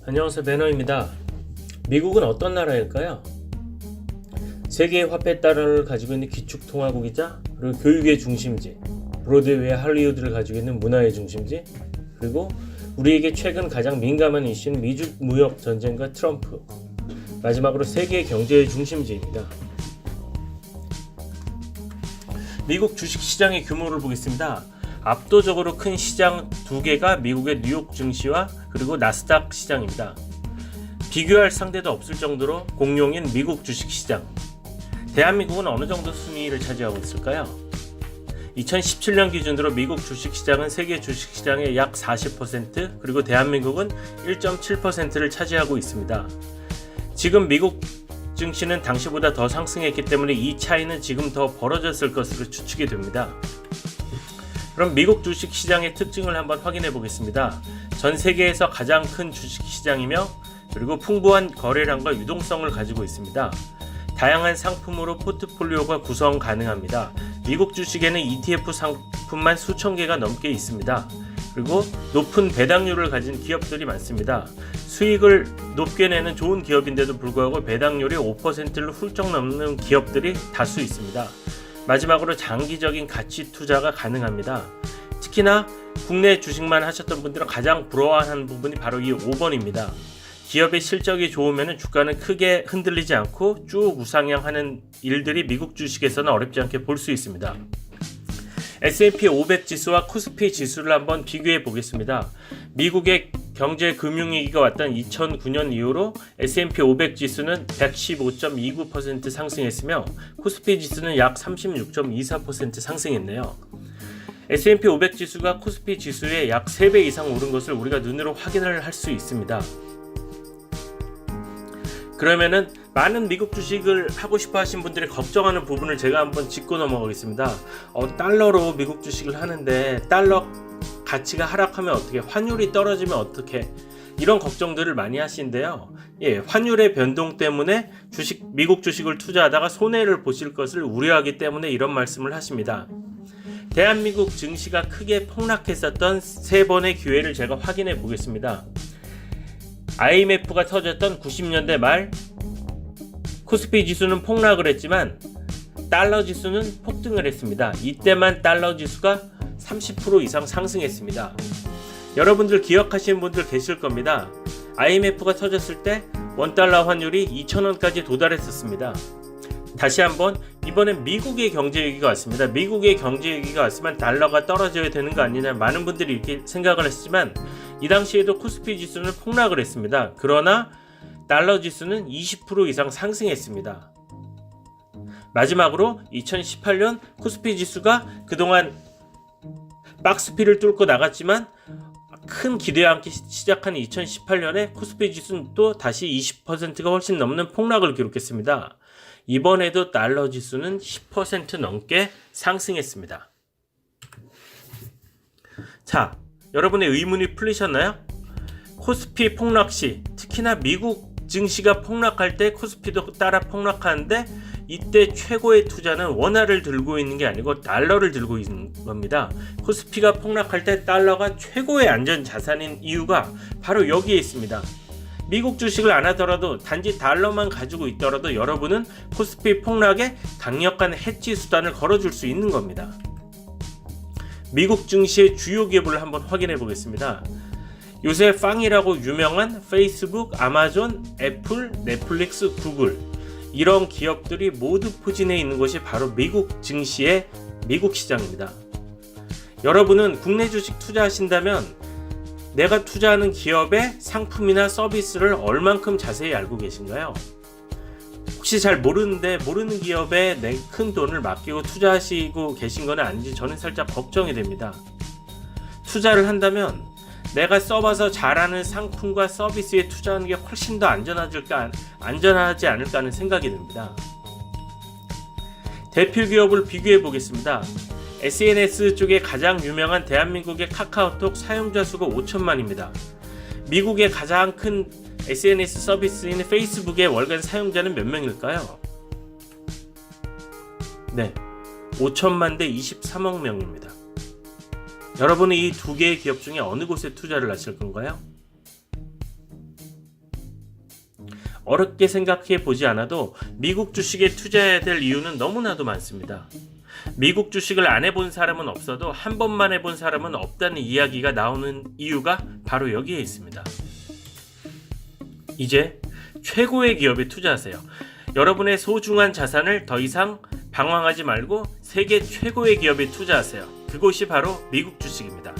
안녕하세요, 배너입니다. 미국은 어떤 나라일까요? 세계의 화폐 달러를 가지고 있는 기축통화국이자 그리고 교육의 중심지, 브로드웨이와 할리우드를 가지고 있는 문화의 중심지, 그리고 우리에게 최근 가장 민감한 이슈는 미중 무역 전쟁과 트럼프, 마지막으로 세계 경제의 중심지입니다. 미국 주식시장의 규모를 보겠습니다. 압도적으로 큰 시장 두 개가 미국의 뉴욕 증시와 그리고 나스닥 시장입니다. 비교할 상대도 없을 정도로 공룡인 미국 주식시장. 대한민국은 어느 정도 순위를 차지하고 있을까요? 2017년 기준으로 미국 주식시장은 세계 주식시장의 약 40%, 그리고 대한민국은 1.7%를 차지하고 있습니다. 지금 미국 증시는 당시보다 더 상승했기 때문에 이 차이는 지금 더 벌어졌을 것으로 추측이 됩니다. 그럼 미국 주식시장의 특징을 한번 확인해 보겠습니다. 전 세계에서 가장 큰 주식시장이며 그리고 풍부한 거래량과 유동성을 가지고 있습니다. 다양한 상품으로 포트폴리오가 구성 가능합니다. 미국 주식에는 ETF 상품만 수천 개가 넘게 있습니다. 그리고 높은 배당률을 가진 기업들이 많습니다. 수익을 높게 내는 좋은 기업인데도 불구하고 배당률이 5%를 훌쩍 넘는 기업들이 다수 있습니다. 마지막으로 장기적인 가치 투자가 가능합니다. 특히나 국내 주식만 하셨던 분들은 가장 부러워하는 부분이 바로 이 5번입니다. 기업의 실적이 좋으면 주가는 크게 흔들리지 않고 쭉 우상향하는 일들이 미국 주식에서는 어렵지 않게 볼 수 있습니다. S&P 500 지수와 코스피 지수를 한번 비교해 보겠습니다. 미국의 경제 금융위기가 왔던 2009년 이후로 S&P 500 지수는 115.29% 상승했으며 코스피 지수는 약 36.24% 상승했네요. S&P 500 지수가 코스피 지수의 약 3배 이상 오른 것을 우리가 눈으로 확인을 할 수 있습니다. 그러면은 많은 미국 주식을 하고 싶어 하신 분들이 걱정하는 부분을 제가 한번 짚고 넘어가겠습니다. 달러로 미국 주식을 하는데 달러 가치가 하락하면 어떻게, 환율이 떨어지면 어떻게, 이런 걱정들을 많이 하시는데요. 환율의 변동 때문에 미국 주식을 투자하다가 손해를 보실 것을 우려하기 때문에 이런 말씀을 하십니다. 대한민국 증시가 크게 폭락했었던 3번의 기회를 제가 확인해 보겠습니다. IMF가 터졌던 90년대 말 코스피 지수는 폭락을 했지만 달러 지수는 폭등을 했습니다. 이때만 달러 지수가 30% 이상 상승했습니다. 여러분들 기억하시는 분들 계실 겁니다. IMF가 터졌을 때 원달러 환율이 2,000원까지 도달했었습니다. 다시 한번 이번엔 미국의 경제 위기가 왔습니다. 미국의 경제 위기가 왔으면 달러가 떨어져야 되는 거 아니냐, 많은 분들이 이렇게 생각을 했지만 이 당시에도 코스피 지수는 폭락을 했습니다. 그러나 달러 지수는 20% 이상 상승했습니다. 마지막으로 2018년 코스피 지수가 그동안 박스피를 뚫고 나갔지만 큰 기대와 함께 시작한 2018년에 코스피 지수는 또 다시 20%가 훨씬 넘는 폭락을 기록했습니다. 이번에도 달러 지수는 10% 넘게 상승했습니다. 자, 여러분의 의문이 풀리셨나요? 코스피 폭락 시, 특히나 미국 증시가 폭락할 때 코스피도 따라 폭락하는데 이때 최고의 투자는 원화를 들고 있는 게 아니고 달러를 들고 있는 겁니다. 코스피가 폭락할 때 달러가 최고의 안전 자산인 이유가 바로 여기에 있습니다. 미국 주식을 안 하더라도 단지 달러만 가지고 있더라도 여러분은 코스피 폭락에 강력한 해지 수단을 걸어줄 수 있는 겁니다. 미국 증시의 주요 기업을 한번 확인해 보겠습니다. 요새 빵이라고 유명한 페이스북, 아마존, 애플, 넷플릭스, 구글, 이런 기업들이 모두 포진해 있는 것이 바로 미국 증시의 미국 시장입니다. 여러분은 국내 주식 투자하신다면 내가 투자하는 기업의 상품이나 서비스를 얼만큼 자세히 알고 계신가요? 혹시 잘 모르는 기업에 내 큰 돈을 맡기고 투자하시고 계신 건 아닌지 저는 살짝 걱정이 됩니다. 투자를 한다면 내가 써봐서 잘하는 상품과 서비스에 투자하는 게 훨씬 더 안전하지 않을까 하는 생각이 듭니다. 대표 기업을 비교해 보겠습니다. SNS 쪽에 가장 유명한 대한민국의 카카오톡 사용자 수가 5천만입니다. 미국의 가장 큰 SNS 서비스인 페이스북의 월간 사용자는 몇 명일까요? 네, 5천만 대 23억 명입니다. 여러분은 이 두 개의 기업 중에 어느 곳에 투자를 하실 건가요? 어렵게 생각해 보지 않아도 미국 주식에 투자해야 될 이유는 너무나도 많습니다. 미국 주식을 안 해본 사람은 없어도 한 번만 해본 사람은 없다는 이야기가 나오는 이유가 바로 여기에 있습니다. 이제 최고의 기업에 투자하세요. 여러분의 소중한 자산을 더 이상 방황하지 말고 세계 최고의 기업에 투자하세요. 그곳이 바로 미국 주식입니다.